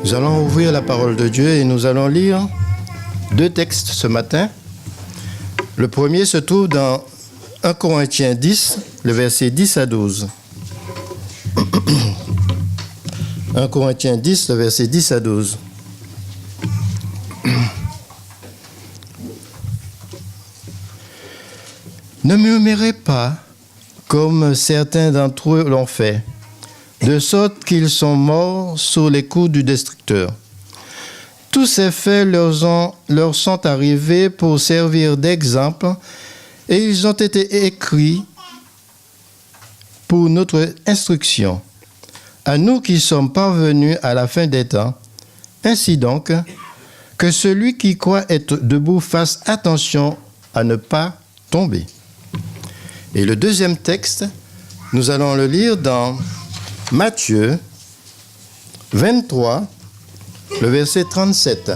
Nous allons ouvrir la parole de Dieu et nous allons lire deux textes ce matin. Le premier se trouve dans 1 Corinthiens 10, le verset 10 à 12. 1 Corinthiens 10, le verset 10 à 12. Ne murmurez pas, comme certains d'entre eux l'ont fait, de sorte qu'ils sont morts sous les coups du destructeur. Tous ces faits leur sont arrivés pour servir d'exemple, et ils ont été écrits pour notre instruction, à nous qui sommes parvenus à la fin des temps. Ainsi donc, que celui qui croit être debout fasse attention à ne pas tomber. Et le deuxième texte, nous allons le lire dans Matthieu 23, le verset 37.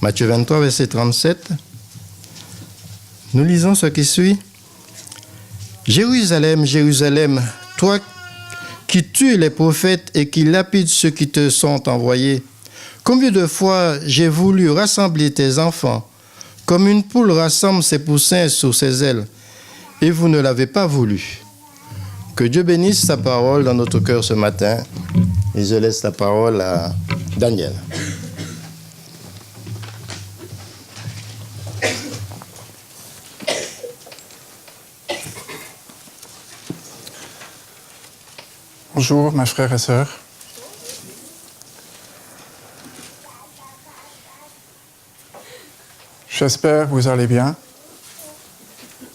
Matthieu 23, verset 37. Nous lisons ce qui suit. « Jérusalem, Jérusalem, toi qui tues les prophètes et qui lapides ceux qui te sont envoyés, combien de fois j'ai voulu rassembler tes enfants, comme une poule rassemble ses poussins sous ses ailes, et vous ne l'avez pas voulu. » Que Dieu bénisse sa parole dans notre cœur ce matin. Et je laisse la parole à Daniel. Bonjour mes frères et sœurs. J'espère que vous allez bien.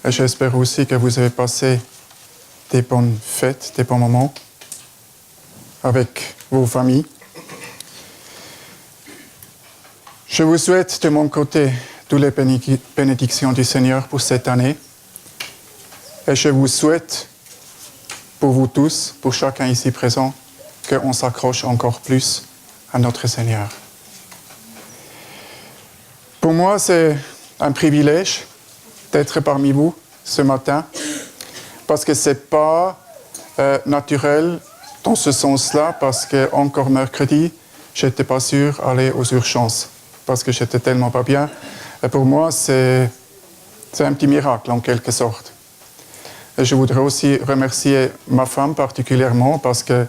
Et j'espère aussi que vous avez passé des bonnes fêtes, des bons moments avec vos familles. Je vous souhaite de mon côté toutes les bénédictions du Seigneur pour cette année. Et je vous souhaite pour vous tous, pour chacun ici présent, qu'on s'accroche encore plus à notre Seigneur. Pour moi, c'est un privilège d'être parmi vous ce matin, parce que ce n'est pas naturel dans ce sens-là, parce qu'encore mercredi, je n'étais pas sûr d'aller aux urgences, parce que j'étais tellement pas bien. Et pour moi, c'est un petit miracle en quelque sorte. Et je voudrais aussi remercier ma femme particulièrement, parce qu'elle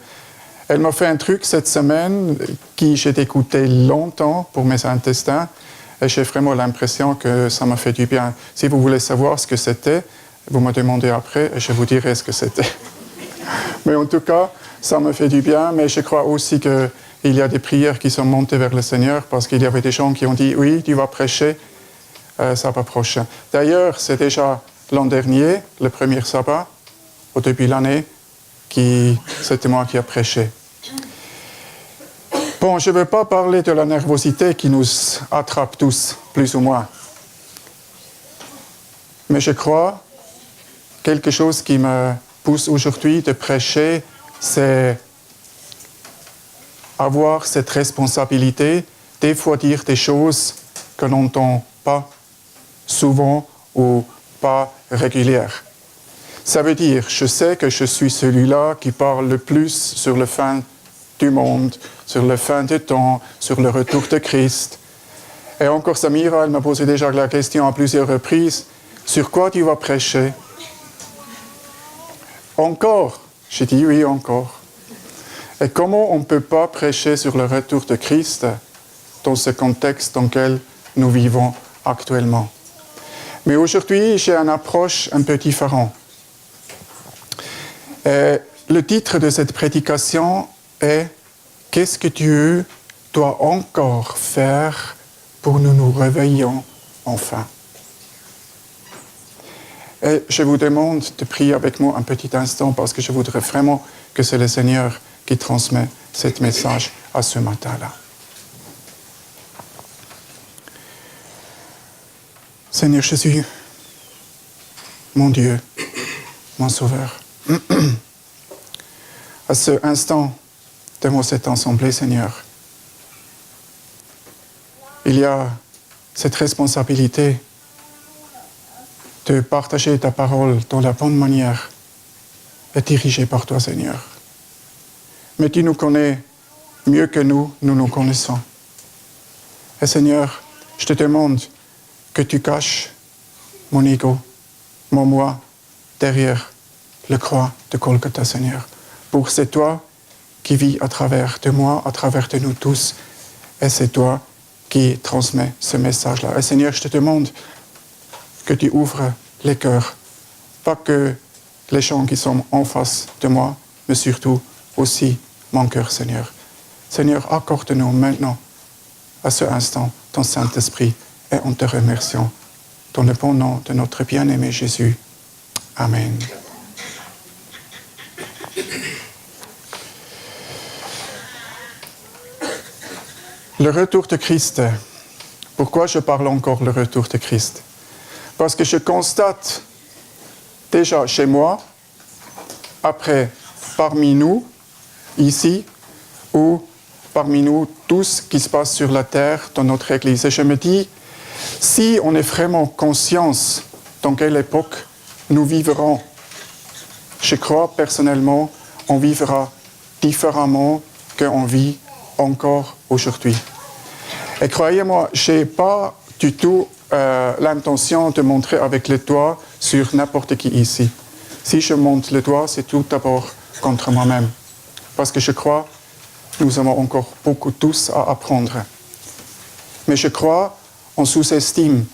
m'a fait un truc cette semaine qui j'ai écouté longtemps pour mes intestins, et j'ai vraiment l'impression que ça m'a fait du bien. Si vous voulez savoir ce que c'était, vous me demandez après et je vous dirai ce que c'était. Mais en tout cas, ça me fait du bien, mais je crois aussi qu'il y a des prières qui sont montées vers le Seigneur, parce qu'il y avait des gens qui ont dit « Oui, tu vas prêcher, sabbat prochain ». D'ailleurs, c'est déjà l'an dernier, le premier sabbat, au début de l'année, c'était moi qui ai prêché. Bon, je ne veux pas parler de la nervosité qui nous attrape tous, plus ou moins. Mais je crois, quelque chose qui me pousse aujourd'hui de prêcher, c'est avoir cette responsabilité, des fois dire des choses que l'on n'entend pas souvent ou pas régulières. Ça veut dire, je sais que je suis celui-là qui parle le plus sur la fin du monde, sur la fin du temps, sur le retour de Christ. Et encore Samira, elle m'a posé déjà la question à plusieurs reprises, sur quoi tu vas prêcher? Encore? J'ai dit oui, encore. Et comment on ne peut pas prêcher sur le retour de Christ dans ce contexte dans lequel nous vivons actuellement? Mais aujourd'hui, j'ai une approche un peu différente. Le titre de cette prédication est « Qu'est-ce que Dieu doit encore faire pour que nous nous réveillions enfin ?» Et je vous demande de prier avec moi un petit instant, parce que je voudrais vraiment que c'est le Seigneur qui transmet ce message à ce matin-là. Seigneur Jésus, mon Dieu, mon Sauveur, à ce instant devant cette assemblée, Seigneur, il y a cette responsabilité de partager ta parole dans la bonne manière et dirigée par toi, Seigneur. mais tu nous connais mieux que nous nous connaissons. Et Seigneur, je te demande que tu caches mon ego, mon moi, derrière le croix de Golgotha, Seigneur. Pour c'est toi qui vis à travers de moi, à travers de nous tous, et c'est toi qui transmets ce message-là. Et Seigneur, je te demande que tu ouvres les cœurs, pas que les gens qui sont en face de moi, mais surtout aussi mon cœur, Seigneur. Seigneur, accorde-nous maintenant, à ce instant, ton Saint-Esprit, et en te remerciant, dans le bon nom de notre bien-aimé Jésus. Amen. Le retour de Christ. Pourquoi je parle encore le retour de Christ? Parce que je constate déjà chez moi, après parmi nous, ici, ou parmi nous tous qui se passe sur la terre, dans notre Église. Et je me dis, si on est vraiment conscient dans quelle époque nous vivrons, je crois personnellement, on vivra différemment qu'on vit encore aujourd'hui. Et croyez-moi, je n'ai pas du tout l'intention de montrer avec le doigt sur n'importe qui ici. Si je monte le doigt, c'est tout d'abord contre moi-même. Parce que je crois nous avons encore beaucoup tous à apprendre. Mais je crois, on sous-estime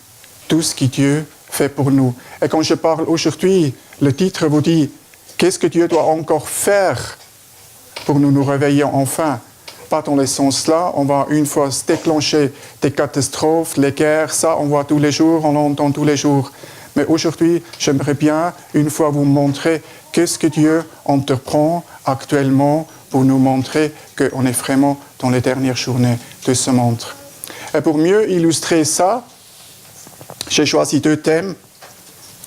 tout ce que Dieu fait pour nous. Et quand je parle aujourd'hui, le titre vous dit « Qu'est-ce que Dieu doit encore faire pour nous réveiller enfin ?» Pas dans le sens là, on va une fois se déclencher des catastrophes, les guerres, ça on voit tous les jours, on l'entend tous les jours. Mais aujourd'hui, j'aimerais bien une fois vous montrer qu'est-ce que Dieu entreprend actuellement pour nous montrer qu'on est vraiment dans les dernières journées de ce monde. Et pour mieux illustrer ça, j'ai choisi deux thèmes,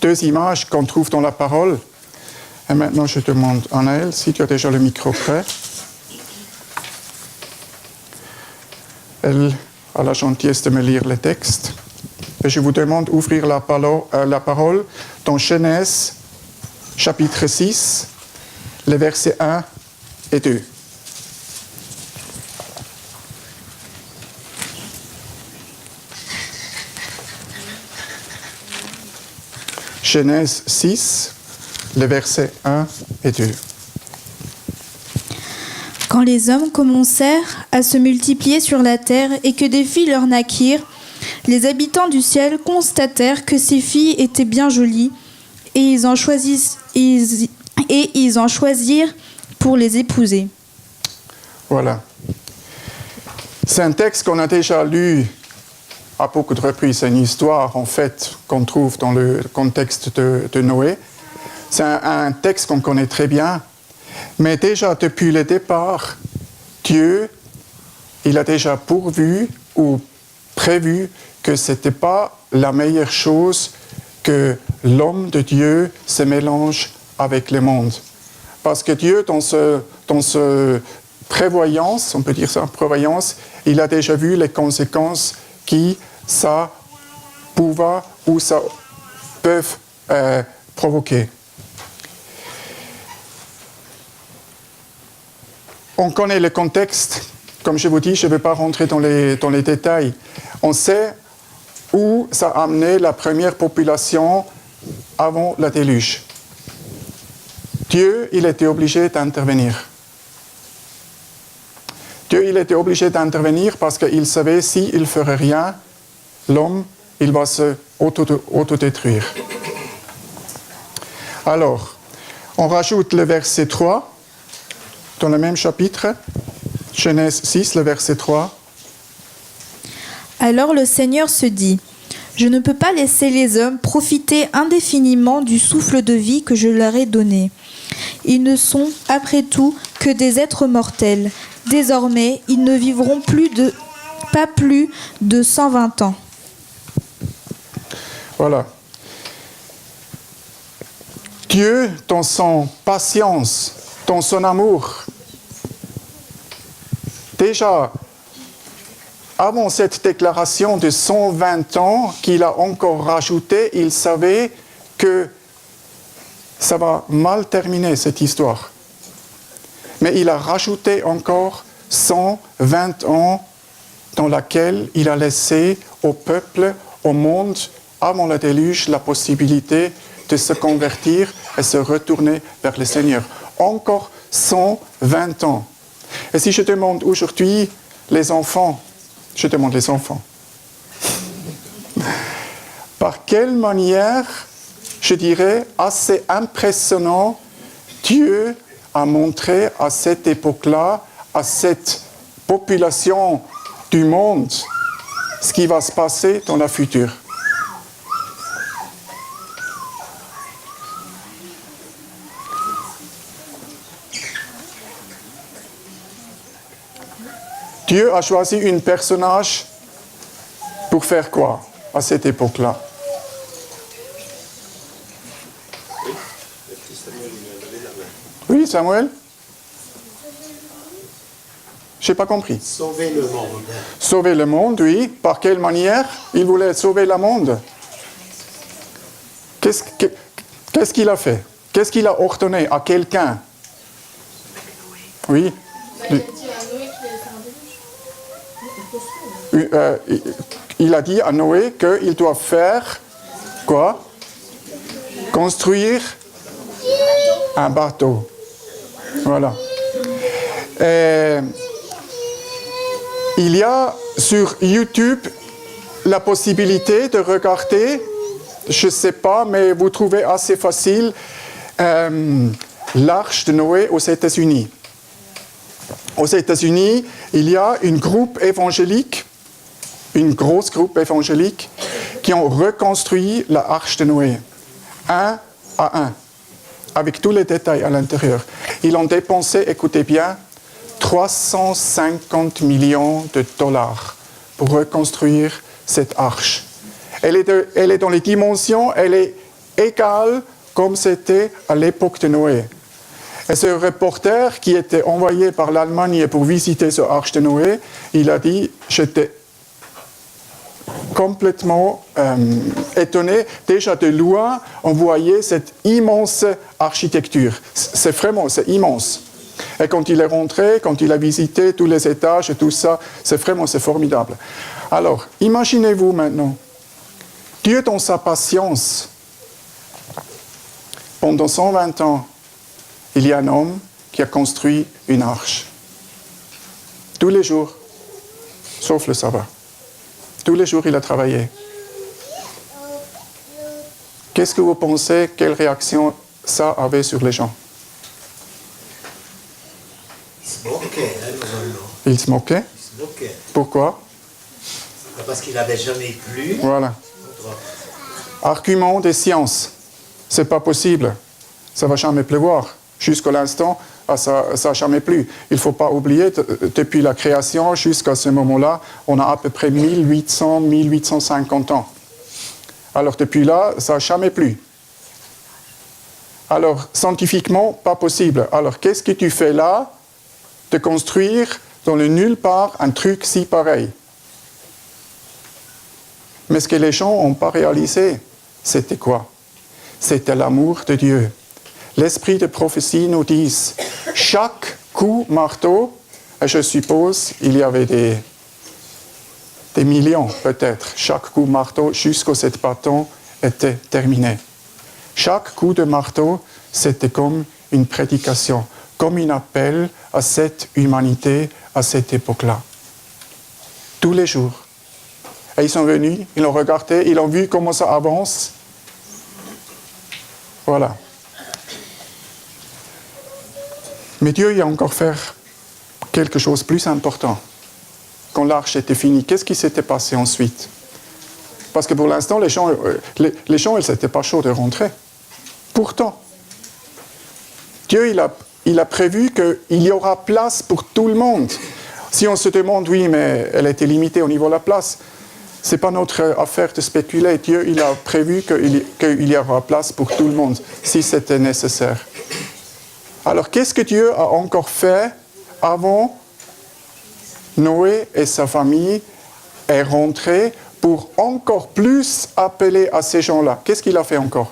deux images qu'on trouve dans la parole. Et maintenant, je demande à Anaël si tu as déjà le micro prêt. Elle a la gentillesse de me lire le texte. Et je vous demande d'ouvrir la parole dans Genèse, chapitre 6, les versets 1 et 2. Genèse 6, les versets 1 et 2. Quand les hommes commencèrent à se multiplier sur la terre et que des filles leur naquirent, les habitants du ciel constatèrent que ces filles étaient bien jolies et ils en choisirent pour les épouser. Voilà. C'est un texte qu'on a déjà lu à beaucoup de reprises. C'est une histoire, en fait, qu'on trouve dans le contexte de Noé. C'est un texte qu'on connaît très bien. Mais déjà, depuis le départ, Dieu, il a déjà pourvu ou prévu que ce n'était pas la meilleure chose que l'homme de Dieu se mélange avec le monde. Parce que Dieu, dans ce prévoyance, on peut dire ça, prévoyance, il a déjà vu les conséquences qui ça pouvait ou ça peuvent provoquer. On connaît le contexte, comme je vous dis, je ne vais pas rentrer dans les détails. On sait où ça a amené la première population avant la déluge. Dieu, il était obligé d'intervenir. Dieu, il était obligé d'intervenir parce qu'il savait s'il ne ferait rien, l'homme, il va se autodétruire. Alors, on rajoute le verset 3 dans le même chapitre, Genèse 6, le verset 3. Alors le Seigneur se dit : Je ne peux pas laisser les hommes profiter indéfiniment du souffle de vie que je leur ai donné. Ils ne sont, après tout, que des êtres mortels. Désormais, ils ne vivront pas plus de 120 ans. Voilà. Dieu, dans son patience, dans son amour, déjà, avant cette déclaration de 120 ans qu'il a encore rajouté, il savait que ça va mal terminer, cette histoire. Mais il a rajouté encore 120 ans dans laquelle il a laissé au peuple, au monde, avant le déluge, la possibilité de se convertir et se retourner vers le Seigneur. Encore 120 ans. Et si je demande aujourd'hui les enfants, je demande les enfants, par quelle manière, je dirais, assez impressionnant, Dieu a montré à cette époque-là, à cette population du monde, ce qui va se passer dans la future. Dieu a choisi un personnage pour faire quoi à cette époque-là? Oui, Samuel? Je n'ai pas compris. Sauver le monde. Sauver le monde, oui. Par quelle manière il voulait sauver le monde? Qu'est-ce qu'il a fait? Qu'est-ce qu'il a ordonné à quelqu'un? Oui. Il a dit à Noé qu'il doit faire quoi? Construire un bateau. Voilà. Il y a sur YouTube la possibilité de regarder, je ne sais pas, mais vous trouvez assez facile, l'arche de Noé aux États-Unis. Aux États-Unis, il y a une groupe évangélique, une grosse groupe évangélique, qui ont reconstruit la arche de Noé, un à un, avec tous les détails à l'intérieur. Ils ont dépensé, écoutez bien, 350 millions de dollars pour reconstruire cette arche. Elle est dans les dimensions, elle est égale comme c'était à l'époque de Noé. Et ce reporter qui était envoyé par l'Allemagne pour visiter cette arche de Noé, il a dit, j'étais complètement étonné. Déjà de loin, on voyait cette immense architecture. C'est immense. Et quand il est rentré, quand il a visité tous les étages et tout ça, c'est formidable. Alors, imaginez-vous maintenant, Dieu dans sa patience, pendant 120 ans, il y a un homme qui a construit une arche. Tous les jours, sauf le sabbat. Tous les jours, il a travaillé. Qu'est-ce que vous pensez, quelle réaction ça avait sur les gens? Il se moquait, Il se moquait? Il se moquait. Pourquoi? Parce qu'il n'avait jamais plu. Voilà. Argument des sciences. C'est pas possible. Ça va jamais pleuvoir. Jusqu'à l'instant, ça n'a jamais plu. Il ne faut pas oublier, depuis la création jusqu'à ce moment-là, on a à peu près 1850 ans. Alors depuis là, ça n'a jamais plu. Alors, scientifiquement, pas possible. Alors, qu'est-ce que tu fais là de construire dans le nulle part un truc si pareil? Mais ce que les gens n'ont pas réalisé, c'était quoi? C'était l'amour de Dieu. L'esprit de prophétie nous dit, chaque coup marteau, et je suppose il y avait des millions peut-être, chaque coup marteau jusqu'à cet bâton était terminé. Chaque coup de marteau, c'était comme une prédication, comme un appel à cette humanité, à cette époque-là. Tous les jours. Et ils sont venus, ils ont regardé, ils ont vu comment ça avance. Voilà. Mais Dieu a encore fait quelque chose de plus important. Quand l'arche était finie, qu'est-ce qui s'était passé ensuite? Parce que pour l'instant, les gens, ils n'étaient pas chauds de rentrer. Pourtant, Dieu, il a prévu qu'il y aura place pour tout le monde. Si on se demande, oui, mais elle était limitée au niveau de la place, ce n'est pas notre affaire de spéculer. Dieu, il a prévu qu'il y aura place pour tout le monde, si c'était nécessaire. Alors, qu'est-ce que Dieu a encore fait avant Noé et sa famille est rentré pour encore plus appeler à ces gens-là? Qu'est-ce qu'il a fait encore?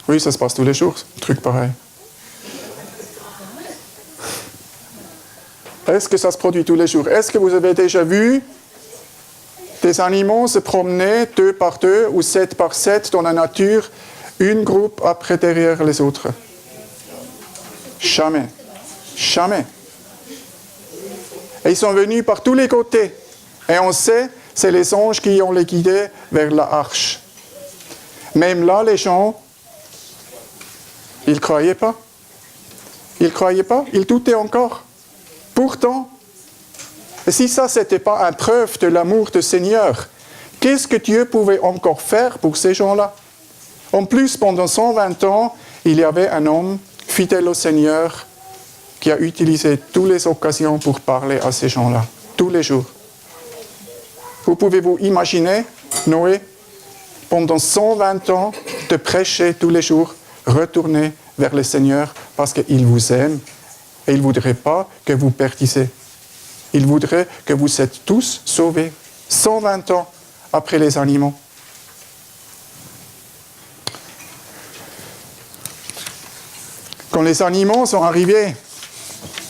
Oui, ça se passe tous les jours, un truc pareil. Est-ce que ça se produit tous les jours? Est-ce que vous avez déjà vu des animaux se promener 2 par 2 ou 7 par 7 dans la nature, une groupe après derrière les autres? Jamais. Jamais. Et ils sont venus par tous les côtés. Et on sait, c'est les anges qui ont les guidés vers la arche. Même là, les gens, ils ne croyaient pas. Ils ne croyaient pas, ils doutaient encore. Pourtant, si ça, ce n'était pas une preuve de l'amour du Seigneur, qu'est-ce que Dieu pouvait encore faire pour ces gens-là? En plus, pendant 120 ans, il y avait un homme fidèle au Seigneur qui a utilisé toutes les occasions pour parler à ces gens-là, tous les jours. Vous pouvez vous imaginer, Noé, pendant 120 ans, de prêcher tous les jours, retourner vers le Seigneur parce qu'il vous aime et il ne voudrait pas que vous perdissiez. Il voudrait que vous êtes tous sauvés, 120 ans après les animaux. Quand les animaux sont arrivés,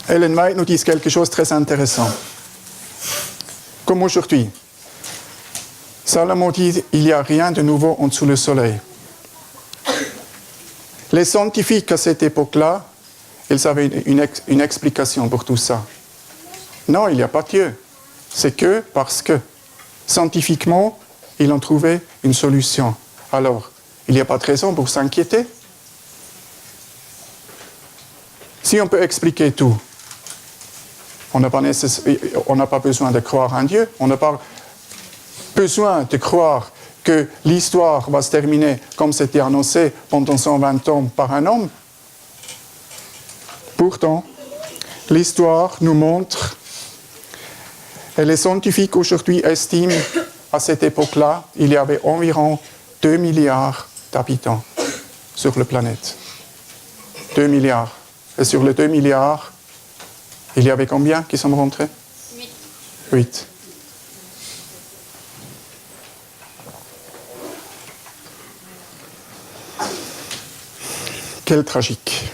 Ellen White nous dit quelque chose de très intéressant. Comme aujourd'hui, Salomon dit il n'y a rien de nouveau en dessous du soleil. Les scientifiques à cette époque-là, ils avaient une explication pour tout ça. Non, il n'y a pas Dieu. C'est que parce que scientifiquement, ils ont trouvé une solution. Alors, il n'y a pas de raison pour s'inquiéter. Si on peut expliquer tout, on n'a pas besoin de croire en Dieu, on n'a pas besoin de croire que l'histoire va se terminer comme c'était annoncé pendant 120 ans par un homme. Pourtant, l'histoire nous montre, et les scientifiques aujourd'hui estiment, à cette époque-là, il y avait environ 2 milliards d'habitants sur la planète. 2 milliards. Et sur les 2 milliards, il y avait combien qui sont rentrés? 8. Quel tragique.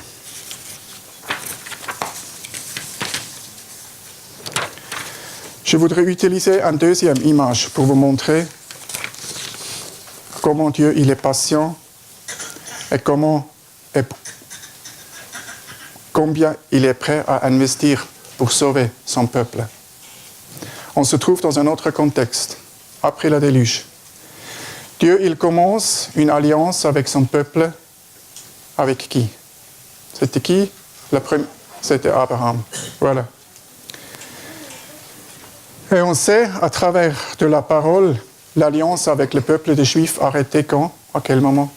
Je voudrais utiliser une deuxième image pour vous montrer comment Dieu il est patient et combien il est prêt à investir pour sauver son peuple. On se trouve dans un autre contexte, après la déluge. Dieu il commence une alliance avec son peuple. Avec qui? C'était qui? C'était Abraham. Voilà. Et on sait, à travers de la parole, l'alliance avec le peuple des Juifs arrêtée quand? À quel moment?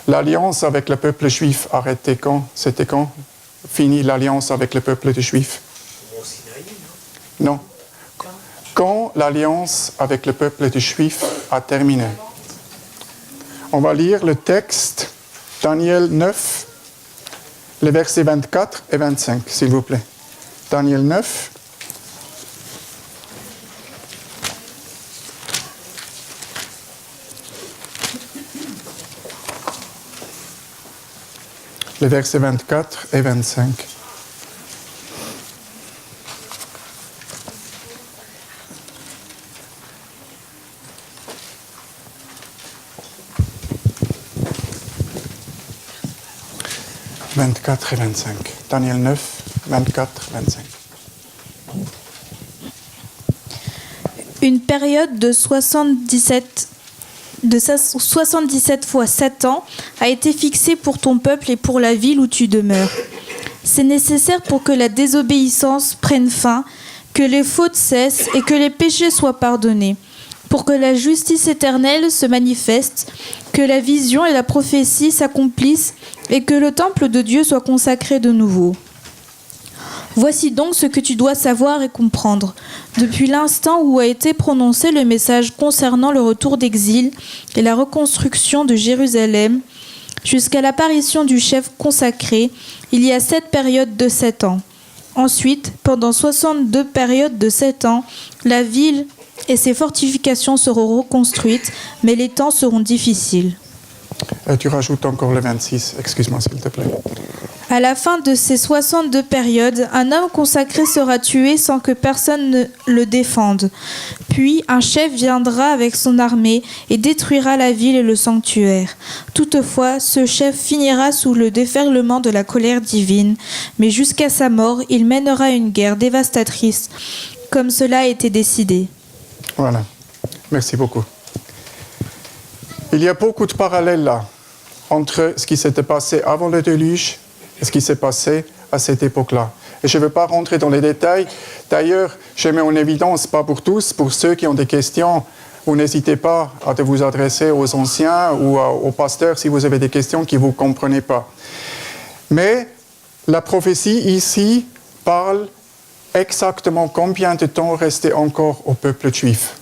L'alliance avec le peuple juif arrêtée quand? C'était quand? Fini l'alliance avec le peuple des Juifs? Non. Quand l'alliance avec le peuple des Juifs a terminé? On va lire le texte, Daniel 9, les versets 24 et 25, s'il vous plaît. Daniel 9. Les versets 24 et 25. « 24 et 25. Daniel 9, 24, 25. Une période de 77 fois 7 ans a été fixée pour ton peuple et pour la ville où tu demeures. C'est nécessaire pour que la désobéissance prenne fin, que les fautes cessent et que les péchés soient pardonnés, pour que la justice éternelle se manifeste, que la vision et la prophétie s'accomplissent et que le temple de Dieu soit consacré de nouveau. Voici donc ce que tu dois savoir et comprendre. Depuis l'instant où a été prononcé le message concernant le retour d'exil et la reconstruction de Jérusalem, jusqu'à l'apparition du chef consacré, il y a 7 périodes de 7 ans. Ensuite, pendant 62 périodes de 7 ans, la ville et ses fortifications seront reconstruites, mais les temps seront difficiles. Tu rajoutes encore le 26, excuse-moi s'il te plaît. À la fin de ces 62 périodes, un homme consacré sera tué sans que personne ne le défende. Puis un chef viendra avec son armée et détruira la ville et le sanctuaire. Toutefois, ce chef finira sous le déferlement de la colère divine, mais jusqu'à sa mort, il mènera une guerre dévastatrice, comme cela a été décidé. Voilà, merci beaucoup. Il y a beaucoup de parallèles là, entre ce qui s'était passé avant le déluge et ce qui s'est passé à cette époque-là. Et je ne veux pas rentrer dans les détails. D'ailleurs, je mets en évidence, pas pour tous, pour ceux qui ont des questions, vous n'hésitez pas à vous adresser aux anciens ou aux pasteurs si vous avez des questions que vous ne comprenez pas. Mais la prophétie ici parle exactement combien de temps restait encore au peuple juif.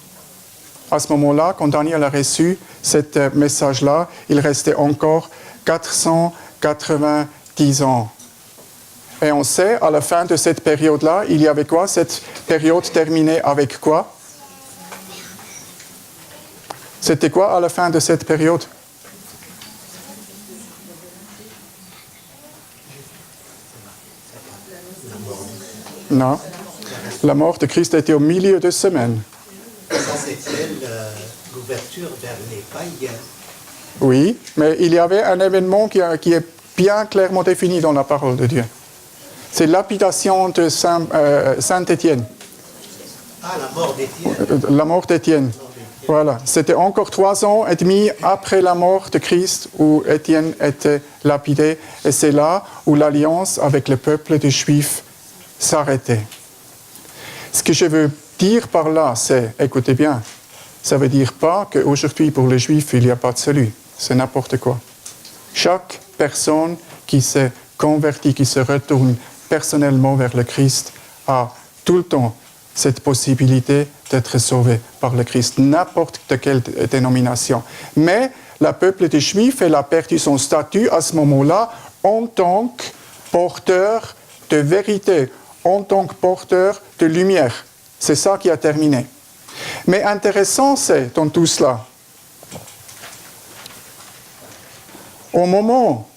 À ce moment-là, quand Daniel a reçu ce message-là, il restait encore 490 ans. Et on sait, à la fin de cette période-là, il y avait quoi? Cette période terminée avec quoi? C'était quoi à la fin de cette période? Non. La mort de Christ était au milieu de semaine. Ça, c'était l'ouverture vers les païens. Oui, mais il y avait un événement qui est bien clairement défini dans la parole de Dieu. C'est l'apidation de Saint-Étienne. Ah, la mort d'Étienne. La mort d'Étienne. Voilà. C'était encore 3 ans et demi après la mort de Christ où Étienne était lapidé. Et c'est là où l'alliance avec le peuple des Juifs s'arrêtait. Ce que je veux dire par là, c'est, écoutez bien, ça ne veut dire pas qu'aujourd'hui pour les Juifs, il n'y a pas de salut. C'est n'importe quoi. Chaque personne qui s'est convertie, qui se retourne personnellement vers le Christ, a tout le temps cette possibilité d'être sauvé par le Christ, n'importe de quelle dénomination. Mais le peuple des Juifs, il a perdu son statut à ce moment-là en tant que porteur de vérité, en tant que porteur de lumière. C'est ça qui a terminé. Mais intéressant, c'est dans tout cela, au moment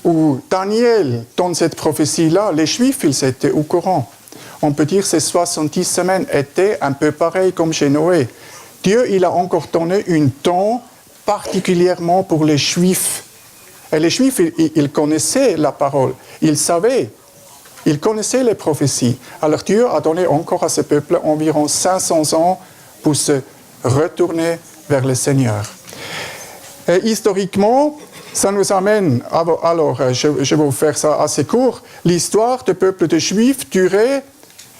où Daniel donne cette prophétie-là, les Juifs, ils étaient au courant. On peut dire que ces 70 semaines étaient un peu pareilles comme chez Noé. Dieu, il a encore donné un temps particulièrement pour les Juifs. Et les Juifs, ils connaissaient la parole, ils savaient, ils connaissaient les prophéties. Alors Dieu a donné encore à ce peuple environ 500 ans pour se retourner vers le Seigneur. Et historiquement, ça nous amène, alors je vais vous faire ça assez court, l'histoire du peuple de Juifs durait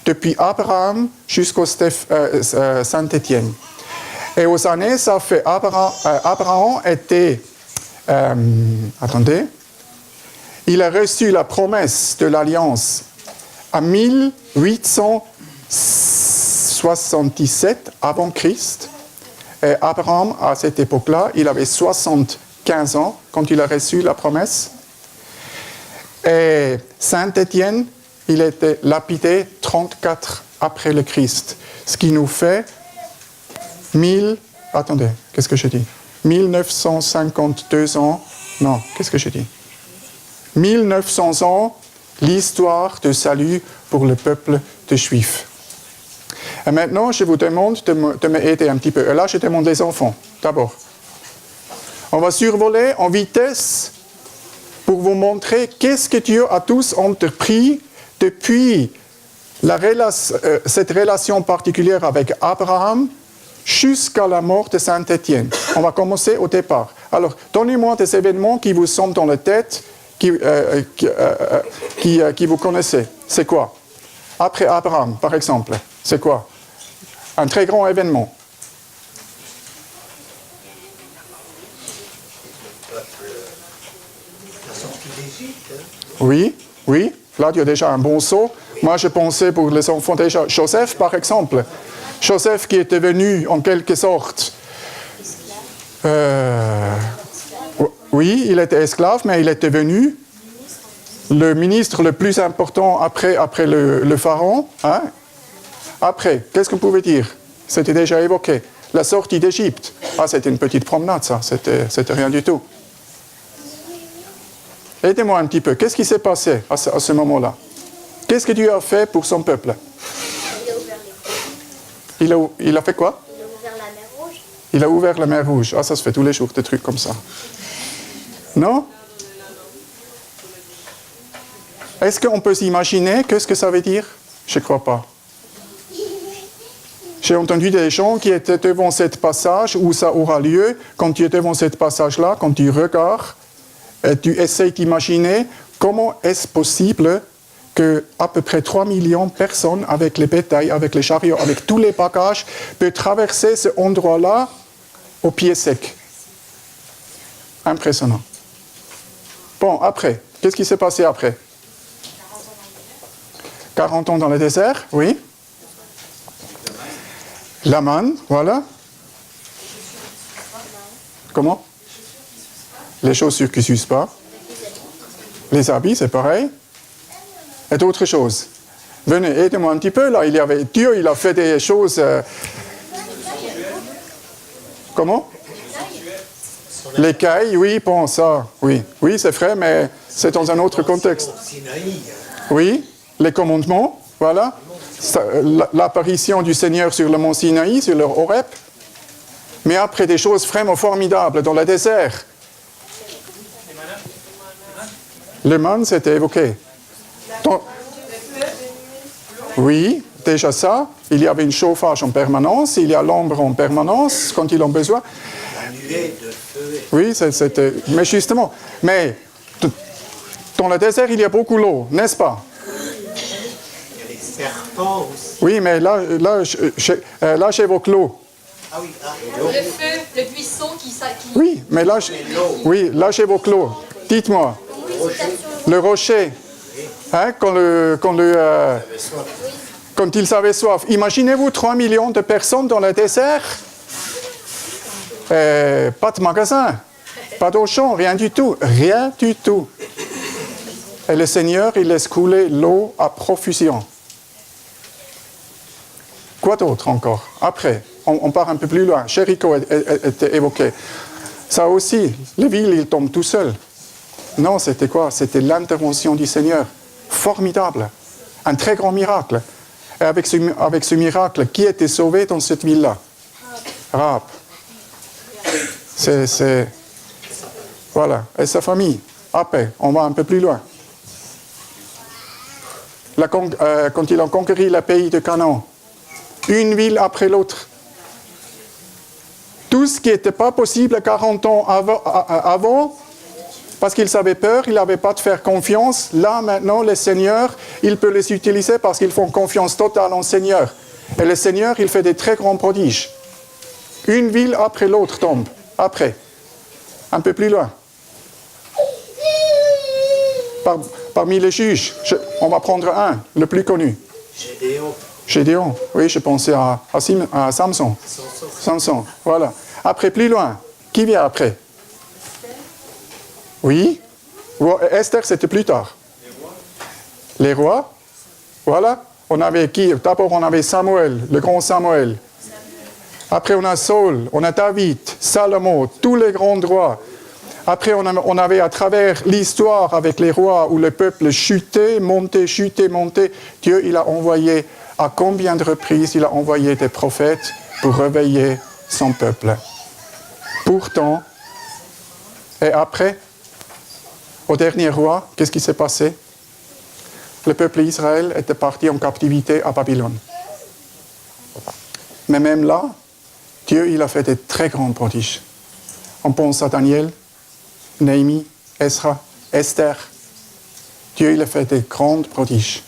depuis Abraham jusqu'au Saint-Étienne. Et aux années, ça fait Abraham était, il a reçu la promesse de l'Alliance en 1877 avant Christ. Et Abraham, à cette époque-là, il avait 75 ans quand il a reçu la promesse. Et Saint-Étienne, il était lapidé 34 après le Christ. Ce qui nous fait 1952 ans. Non, qu'est-ce que je dis? 1900 ans, l'histoire de salut pour le peuple de Juifs. Et maintenant, je vous demande de m'aider un petit peu. Et là, je demande les enfants, d'abord. On va survoler en vitesse pour vous montrer qu'est-ce que Dieu a tous entrepris depuis cette relation particulière avec Abraham jusqu'à la mort de Saint-Étienne. On va commencer au départ. Alors, donnez-moi des événements qui vous sont dans la tête, qui vous connaissez. C'est quoi? Après Abraham, par exemple, c'est quoi? Un très grand événement. La sortie d'Égypte. Oui. Là, il y a déjà un bon saut. Moi, je pensais pour les enfants déjà. Joseph, par exemple. Joseph qui est devenu, en quelque sorte... oui, il était esclave, mais il est devenu le ministre le plus important après le pharaon. Hein? Après, qu'est-ce que vous pouvez dire? C'était déjà évoqué. La sortie d'Égypte. Ah, c'était une petite promenade, ça. C'était rien du tout. Aidez-moi un petit peu. Qu'est-ce qui s'est passé à ce moment-là? Qu'est-ce que Dieu a fait pour son peuple? Il a fait quoi? Il a ouvert la mer Rouge. Il a ouvert la mer Rouge. Ah, ça se fait tous les jours, des trucs comme ça. Non? Est-ce qu'on peut s'imaginer qu'est-ce que ça veut dire? Je ne crois pas. J'ai entendu des gens qui étaient devant ce passage où ça aura lieu. Quand tu es devant ce passage-là, quand tu regardes, et tu essaies d'imaginer comment est-ce possible qu'à peu près 3 millions de personnes, avec les bétails, avec les chariots, avec tous les bagages, peuvent traverser ce endroit-là au pied sec. Impressionnant. Bon, après, qu'est-ce qui s'est passé après? 40 ans dans le désert, oui. La manne, voilà. Comment? Les chaussures qui ne s'usent pas. Les habits, c'est pareil. Et d'autres choses. Venez, aidez-moi un petit peu. Là, Dieu, il a fait des choses... Comment? Les cailles, oui, bon, ça, oui. Oui, c'est vrai, mais c'est dans un autre contexte. Oui, les commandements, voilà. L'apparition du Seigneur sur le mont Sinaï, sur le Horeb. Mais après, des choses vraiment formidables dans le désert. Le man, c'était évoqué. Oui, déjà ça. Il y avait un chauffage en permanence, il y a l'ombre en permanence quand ils ont besoin. Oui, c'était... Mais justement, dans le désert, il y a beaucoup d'eau, n'est-ce pas? Il y a les serpents aussi. Oui, mais là j'évoque l'eau. Ah oui, Le feu, le buisson qui... Oui, mais là j'évoque l'eau. Dites-moi, le rocher, hein, quand ils avaient soif. Imaginez-vous 3 millions de personnes dans le désert. Pas de magasin, pas d'Auchan, rien du tout. Rien du tout. Et le Seigneur, il laisse couler l'eau à profusion. Quoi d'autre encore? Après, on part un peu plus loin. Jéricho était évoqué. Ça aussi, les villes, ils tombent tout seuls. Non, c'était quoi? C'était l'intervention du Seigneur. Formidable. Un très grand miracle. Et avec ce miracle, qui était sauvé dans cette ville-là? Rahab. Voilà. Et sa famille. Après, on va un peu plus loin. Quand ils ont conquis le pays de Canaan, une ville après l'autre. Tout ce qui n'était pas possible 40 ans avant, parce qu'ils avaient peur, ils n'avaient pas de faire confiance. Là, maintenant, le Seigneur, il peut les utiliser parce qu'ils font confiance totale en Seigneur. Et le Seigneur, il fait des très grands prodiges. Une ville après l'autre tombe. Après. Un peu plus loin. Parmi les juges, on va prendre un, le plus connu. Gédéon. Oui, je pensais à Samson. Samson, voilà. Après, plus loin. Qui vient après? Oui. Esther, c'était plus tard. Les rois. Voilà. On avait qui? D'abord, on avait Samuel, le grand Samuel. Après, on a Saul, on a David, Salomon, tous les grands rois. Après, on avait à travers l'histoire avec les rois où le peuple chutait, montait, chutait, montait. Dieu, il a envoyé, à combien de reprises, il a envoyé des prophètes pour réveiller son peuple. Pourtant, et après, au dernier roi, qu'est-ce qui s'est passé? Le peuple d'Israël était parti en captivité à Babylone. Mais même là, Dieu, il a fait des très grands prodiges. On pense à Daniel, Néhémie, Esra, Esther. Dieu, il a fait des grands prodiges.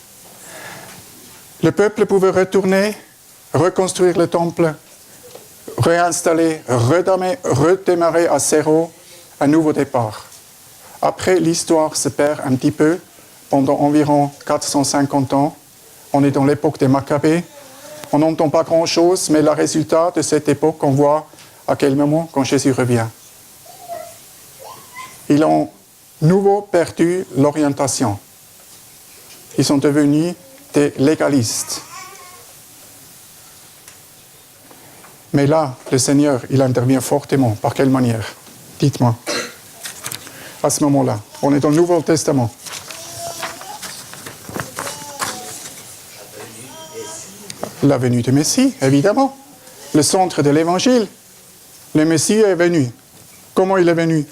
Le peuple pouvait retourner, reconstruire le temple, réinstaller, redémarrer à zéro, un nouveau départ. Après, l'histoire se perd un petit peu. Pendant environ 450 ans, on est dans l'époque des Maccabées. On n'entend pas grand-chose, mais le résultat de cette époque, on voit à quel moment, quand Jésus revient. Ils ont nouveau perdu l'orientation. Ils sont devenus des légalistes. Mais là, le Seigneur, il intervient fortement. Par quelle manière? Dites-moi. à ce moment-là. On est dans le Nouveau Testament. La venue du Messie, évidemment. Le centre de l'Évangile. Le Messie est venu. Comment il est venu?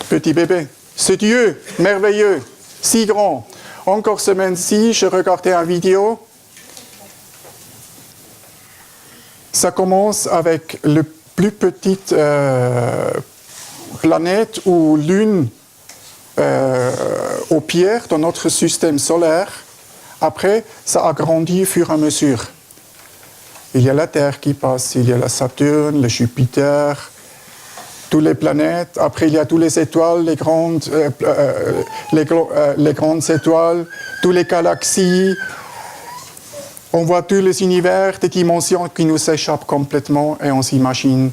Petit bébé. Ce Dieu merveilleux, si grand. Encore semaine-ci, je regardais une vidéo. Ça commence avec la plus petite planète ou lune aux pierres dans notre système solaire. Après, ça a grandi au fur et à mesure. Il y a la Terre qui passe, il y a la Saturne, le Jupiter, toutes les planètes. Après, il y a toutes les étoiles, les grandes étoiles, toutes les galaxies. On voit tous les univers, des dimensions qui nous échappent complètement et on s'imagine,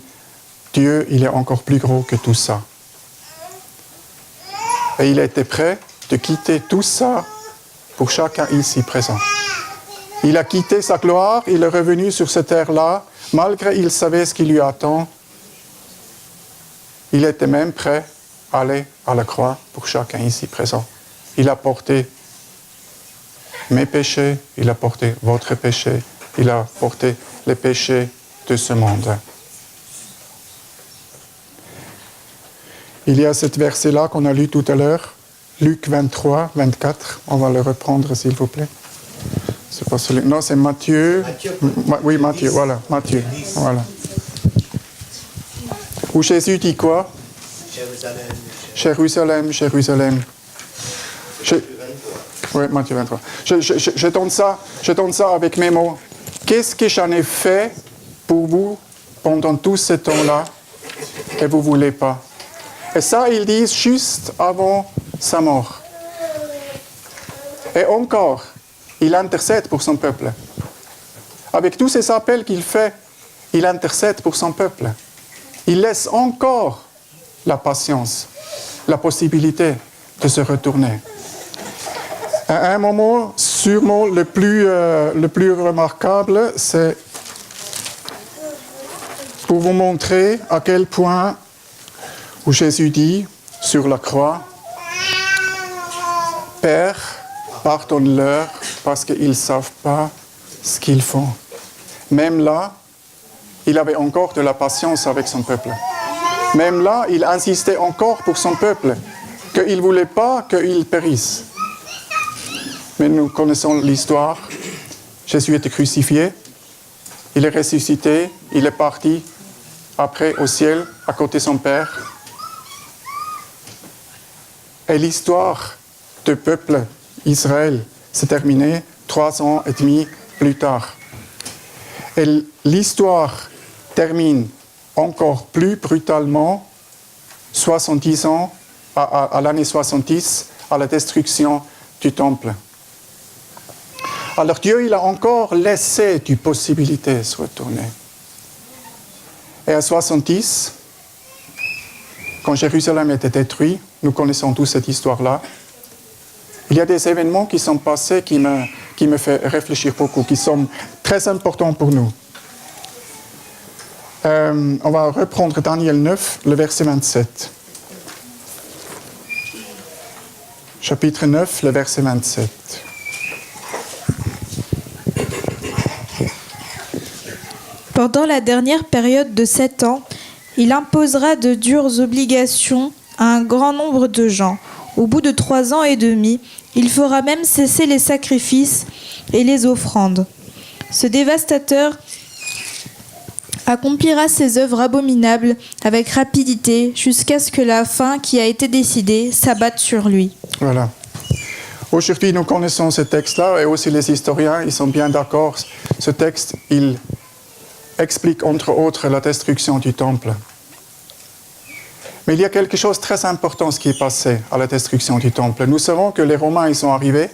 Dieu, il est encore plus gros que tout ça. Et il était prêt de quitter tout ça pour chacun ici présent. Il a quitté sa gloire, il est revenu sur cette terre-là, malgré qu'il savait ce qui lui attend. Il était même prêt à aller à la croix pour chacun ici présent. Il a porté mes péchés, il a porté votre péché, il a porté les péchés de ce monde. Il y a ce verset-là qu'on a lu tout à l'heure, Luc 23, 24. On va le reprendre, s'il vous plaît. C'est pas celui... Non, c'est Matthieu. Oui, Matthieu, voilà, Matthieu. Voilà. Où Jésus dit quoi? Jérusalem, Jérusalem. Oui, Matthieu 23. Je donne ça avec mes mots. Qu'est-ce que j'en ai fait pour vous pendant tout ce temps-là et vous ne voulez pas? Et ça, ils disent juste avant sa mort. Et encore, il intercède pour son peuple. Avec tous ces appels qu'il fait, il intercède pour son peuple. Il laisse encore la patience, la possibilité de se retourner. À un moment, sûrement le plus remarquable, c'est pour vous montrer à quel point où Jésus dit sur la croix, « Père, pardonne-leur parce qu'ils ne savent pas ce qu'ils font. » Même là, il avait encore de la patience avec son peuple. Même là, il insistait encore pour son peuple, qu'il ne voulait pas qu'ils périssent. Mais nous connaissons l'histoire. Jésus était crucifié, il est ressuscité, il est parti après au ciel, à côté de son Père. Et l'histoire du peuple Israël s'est terminée 3 ans et demi plus tard. Et l'histoire termine encore plus brutalement 70 ans, à l'année 70, à la destruction du temple. Alors Dieu, il a encore laissé des possibilités de se retourner. Et à 70, quand Jérusalem était détruit, nous connaissons tous cette histoire-là, il y a des événements qui sont passés qui me font réfléchir beaucoup, qui sont très importants pour nous. On va reprendre Daniel 9, le verset 27. Chapitre 9, le verset 27. Pendant la dernière période de 7 ans, il imposera de dures obligations à un grand nombre de gens. Au bout de 3 ans et demi, il fera même cesser les sacrifices et les offrandes. Ce dévastateur accomplira ses œuvres abominables avec rapidité jusqu'à ce que la fin qui a été décidée s'abatte sur lui. Voilà. Aujourd'hui, nous connaissons ce texte-là et aussi les historiens, ils sont bien d'accord. Ce texte, il explique entre autres la destruction du temple. Mais il y a quelque chose de très important ce qui est passé à la destruction du temple. Nous savons que les Romains ils sont arrivés.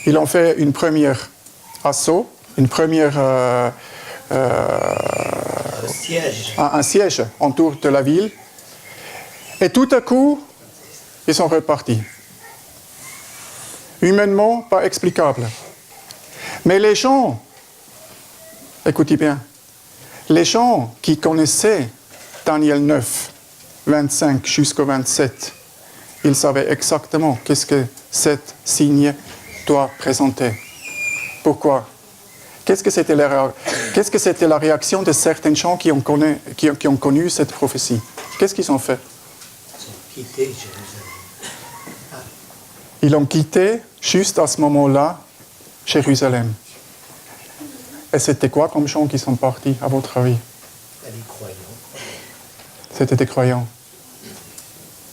Ils ont fait une première assaut, une première un siège autour de la ville. Et tout à coup, ils sont repartis. Humainement, pas explicable. Mais les gens Écoutez bien. Les gens qui connaissaient Daniel 9, 25 jusqu'au 27, ils savaient exactement qu'est-ce que cet signe doit présenter. Pourquoi? Qu'est-ce que c'était la réaction de certains gens qui ont connu cette prophétie? Qu'est-ce qu'ils ont fait? Quitter Jérusalem. Ils ont quitté, juste à ce moment-là, Jérusalem. Et c'était quoi comme gens qui sont partis, à votre avis? Les croyants. C'était des croyants.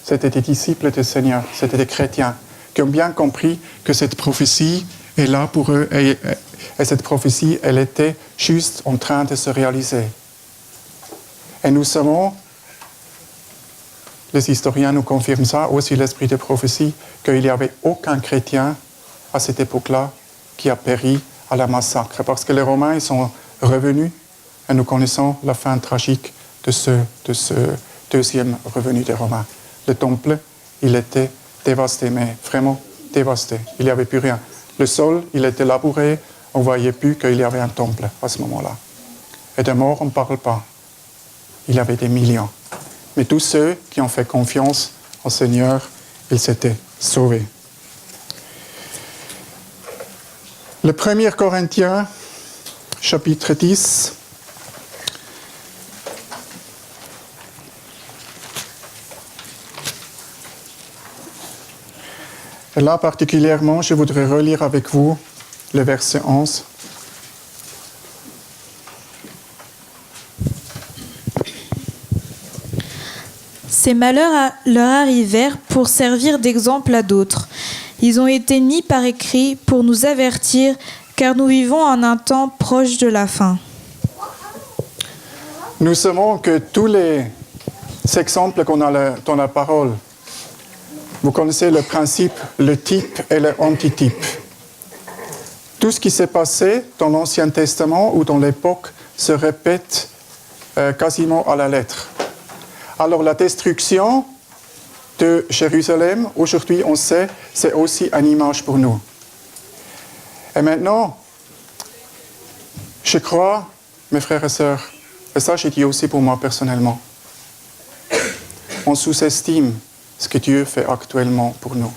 C'était des disciples du Seigneur. C'était des chrétiens qui ont bien compris que cette prophétie est là pour eux. Et cette prophétie, elle était juste en train de se réaliser. Et nous savons, les historiens nous confirment ça, aussi l'esprit de prophétie, qu'il n'y avait aucun chrétien à cette époque-là qui a péri à la massacre. Parce que les Romains ils sont revenus et nous connaissons la fin tragique de ce deuxième revenu des Romains. Le temple, il était dévasté, mais vraiment dévasté. Il n'y avait plus rien. Le sol, il était labouré. On ne voyait plus qu'il y avait un temple à ce moment-là. Et de morts, on ne parle pas. Il y avait des millions. Mais tous ceux qui ont fait confiance au Seigneur, ils s'étaient sauvés. Le 1er Corinthiens, chapitre 10. Et là, particulièrement, je voudrais relire avec vous le verset 11. Ces malheurs leur arrivèrent pour servir d'exemple à d'autres. Ils ont été mis par écrit pour nous avertir, car nous vivons en un temps proche de la fin. Nous savons que tous les exemples qu'on a dans la parole, vous connaissez le principe, le type et l'antitype. Tout ce qui s'est passé dans l'Ancien Testament ou dans l'époque se répète quasiment à la lettre. Alors la destruction de Jérusalem, aujourd'hui on sait, c'est aussi une image pour nous. Et maintenant, je crois, mes frères et sœurs, et ça je dis aussi pour moi personnellement, on sous-estime ce que Dieu fait actuellement pour nous.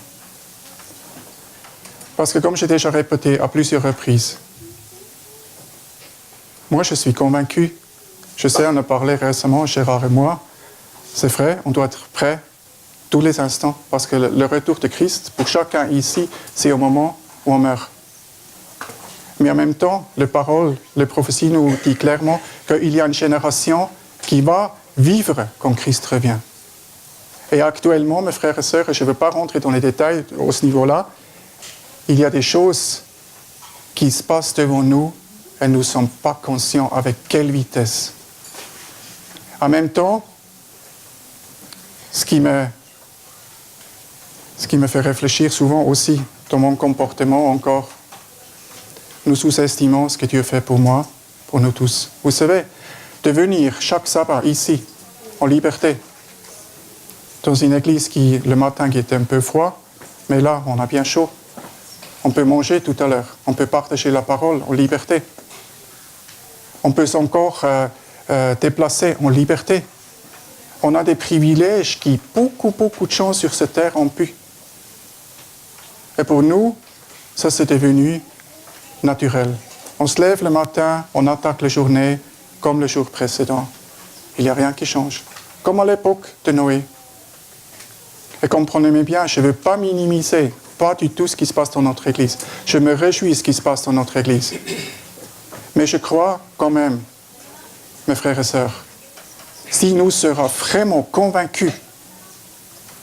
Parce que comme j'ai déjà répété à plusieurs reprises, moi je suis convaincu, je sais, on a parlé récemment, Gérard et moi, c'est vrai, on doit être prêt tous les instants, parce que le retour de Christ, pour chacun ici, c'est au moment où on meurt. Mais en même temps, les paroles, les prophéties nous disent clairement qu'il y a une génération qui va vivre quand Christ revient. Et actuellement, mes frères et sœurs, et je ne veux pas rentrer dans les détails à ce niveau-là, il y a des choses qui se passent devant nous et nous ne sommes pas conscients avec quelle vitesse. En même temps, ce qui me fait réfléchir souvent aussi dans mon comportement encore, nous sous-estimons ce que Dieu fait pour moi, pour nous tous. Vous savez, de venir chaque sabbat ici, en liberté, dans une église qui, le matin, qui était un peu froid, mais là, on a bien chaud. On peut manger tout à l'heure. On peut partager la parole en liberté. On peut encore déplacer en liberté. On a des privilèges qui beaucoup de gens sur cette terre ont pu. Et pour nous, ça c'est devenu naturel. On se lève le matin, on attaque la journée comme le jour précédent. Il n'y a rien qui change. Comme à l'époque de Noé. Et comprenez-moi bien, je ne veux pas minimiser pas du tout ce qui se passe dans notre Église. Je me réjouis de ce qui se passe dans notre Église. Mais je crois quand même, mes frères et sœurs, si nous serons vraiment convaincus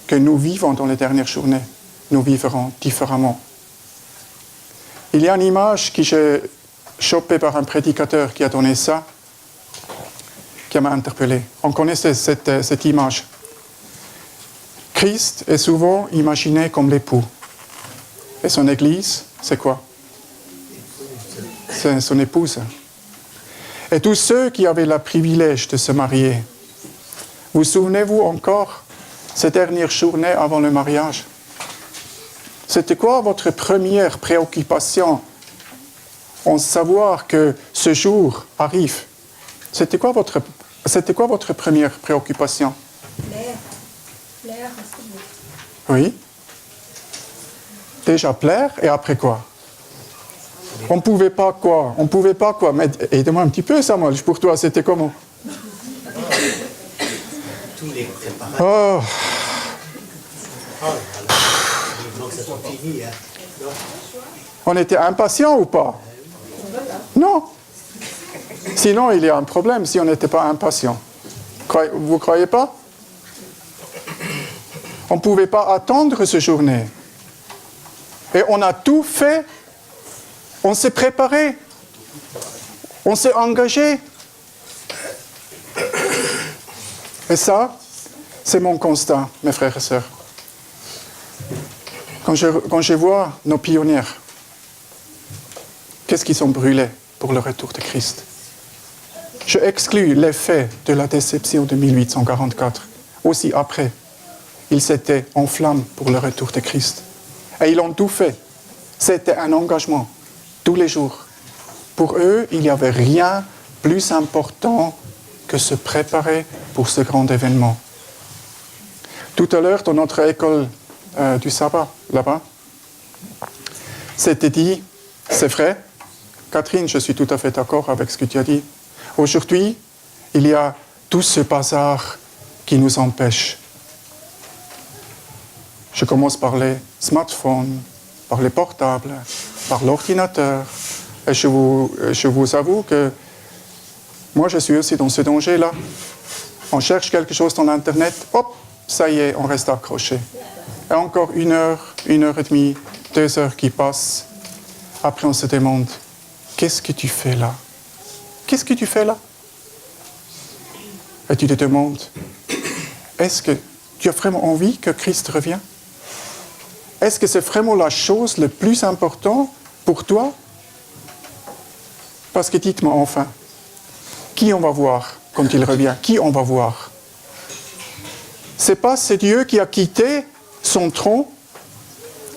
que nous vivons dans les dernières journées, nous vivrons différemment. Il y a une image que j'ai chopée par un prédicateur qui a donné ça, qui m'a interpellé. On connaît cette image. Christ est souvent imaginé comme l'époux. Et son Église, c'est quoi? C'est son épouse. Et tous ceux qui avaient le privilège de se marier, vous souvenez-vous encore ces dernières journées avant le mariage? C'était quoi votre première préoccupation en savoir que ce jour arrive, c'était quoi votre première préoccupation? L'air. Oui. Déjà plaire, et après quoi? On ne pouvait pas quoi? Mais aide-moi un petit peu, Samuel, pour toi, c'était comment? Tous les préparatifs. Oh, Vivement que ça soit fini. Hein. Non. on était impatients ou pas? Non. Sinon, il y a un problème si on n'était pas impatient. Vous ne croyez pas? On ne pouvait pas attendre cette journée. Et on a tout fait. On s'est préparé. On s'est engagé. Et ça, c'est mon constat, mes frères et sœurs. Quand je vois nos pionniers, qu'est-ce qu'ils ont brûlé pour le retour de Christ? Je exclus l'effet de la déception de 1844. Aussi après, ils s'étaient en flammes pour le retour de Christ. Et ils ont tout fait. C'était un engagement, tous les jours. Pour eux, il n'y avait rien de plus important que se préparer pour ce grand événement. Tout à l'heure, dans notre école du sabbat, là-bas, c'était dit, c'est vrai, Catherine, je suis tout à fait d'accord avec ce que tu as dit. Aujourd'hui, il y a tout ce bazar qui nous empêche. Je commence par les smartphones, par les portables, par l'ordinateur. Et je vous avoue que moi, je suis aussi dans ce danger-là. On cherche quelque chose dans l'Internet, hop, ça y est, on reste accroché. Et encore 1 heure, 1 heure et demie, 2 heures qui passent. Après, on se demande, qu'est-ce que tu fais là? Qu'est-ce que tu fais là? Et tu te demandes, est-ce que tu as vraiment envie que Christ revienne? Est-ce que c'est vraiment la chose la plus importante pour toi? Parce que dites-moi enfin, qui on va voir quand il revient? Qui on va voir? C'est pas ce Dieu qui a quitté son trône,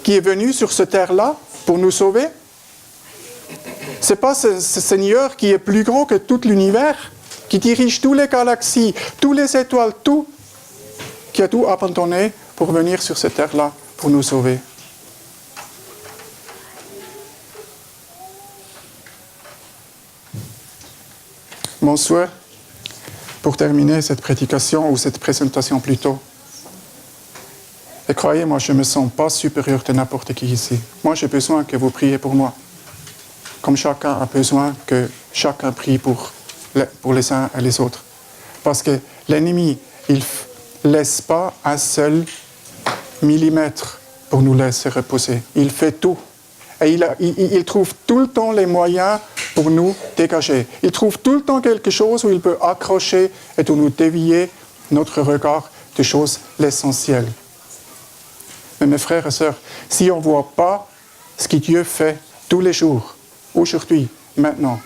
qui est venu sur cette terre-là pour nous sauver? C'est pas ce Seigneur qui est plus grand que tout l'univers, qui dirige toutes les galaxies, toutes les étoiles, tout, qui a tout abandonné pour venir sur cette terre-là pour nous sauver? Mon souhait, pour terminer cette prédication, ou cette présentation plutôt, et croyez-moi, je ne me sens pas supérieur de n'importe qui ici. Moi, j'ai besoin que vous priez pour moi. Comme chacun a besoin que chacun prie pour les uns et les autres. Parce que l'ennemi, il ne laisse pas un seul millimètre pour nous laisser reposer. Il fait tout. Et il trouve tout le temps les moyens pour nous dégager. Il trouve tout le temps quelque chose où il peut accrocher et de nous dévier notre regard des choses l'essentiel. Mais mes frères et sœurs, si on ne voit pas ce que Dieu fait tous les jours, aujourd'hui, maintenant,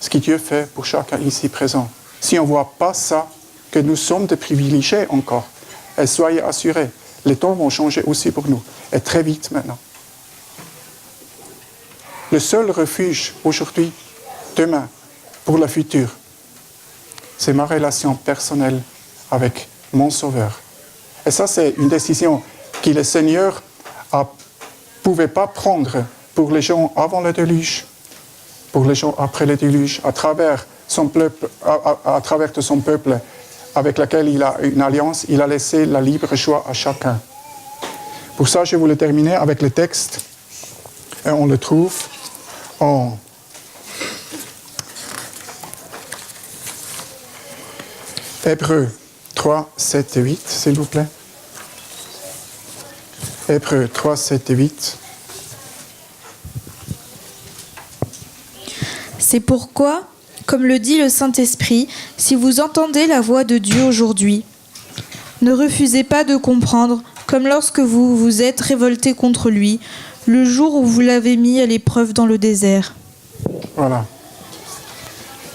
ce que Dieu fait pour chacun ici présent, si on ne voit pas ça, que nous sommes des privilégiés encore, et soyez assurés, les temps vont changer aussi pour nous, et très vite maintenant. Le seul refuge aujourd'hui, demain, pour le futur, c'est ma relation personnelle avec mon Sauveur. Et ça, c'est une décision que le Seigneur ne pouvait pas prendre pour les gens avant le déluge, pour les gens après le déluge, à travers son peuple, à travers de son peuple avec lequel il a une alliance, il a laissé le libre choix à chacun. Pour ça, je voulais terminer avec le texte, et on le trouve en Hébreux 3, 7 et 8, s'il vous plaît. Hébreux 3, 7 et 8. C'est pourquoi, comme le dit le Saint-Esprit, si vous entendez la voix de Dieu aujourd'hui, ne refusez pas de comprendre, comme lorsque vous vous êtes révoltés contre lui, le jour où vous l'avez mis à l'épreuve dans le désert. Voilà.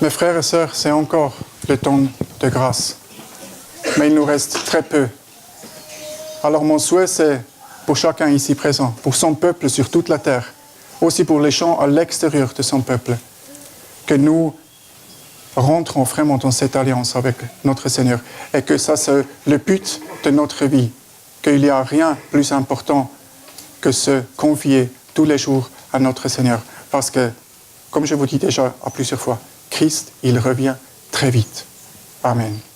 Mes frères et sœurs, c'est encore le temps de grâce. Mais il nous reste très peu. Alors mon souhait, c'est pour chacun ici présent, pour son peuple sur toute la terre, aussi pour les gens à l'extérieur de son peuple, que nous rentrons vraiment dans cette alliance avec notre Seigneur et que ça c'est le but de notre vie, qu'il n'y a rien de plus important que se confier tous les jours à notre Seigneur. Parce que, comme je vous dis déjà à plusieurs fois, Christ, il revient très vite. Amen.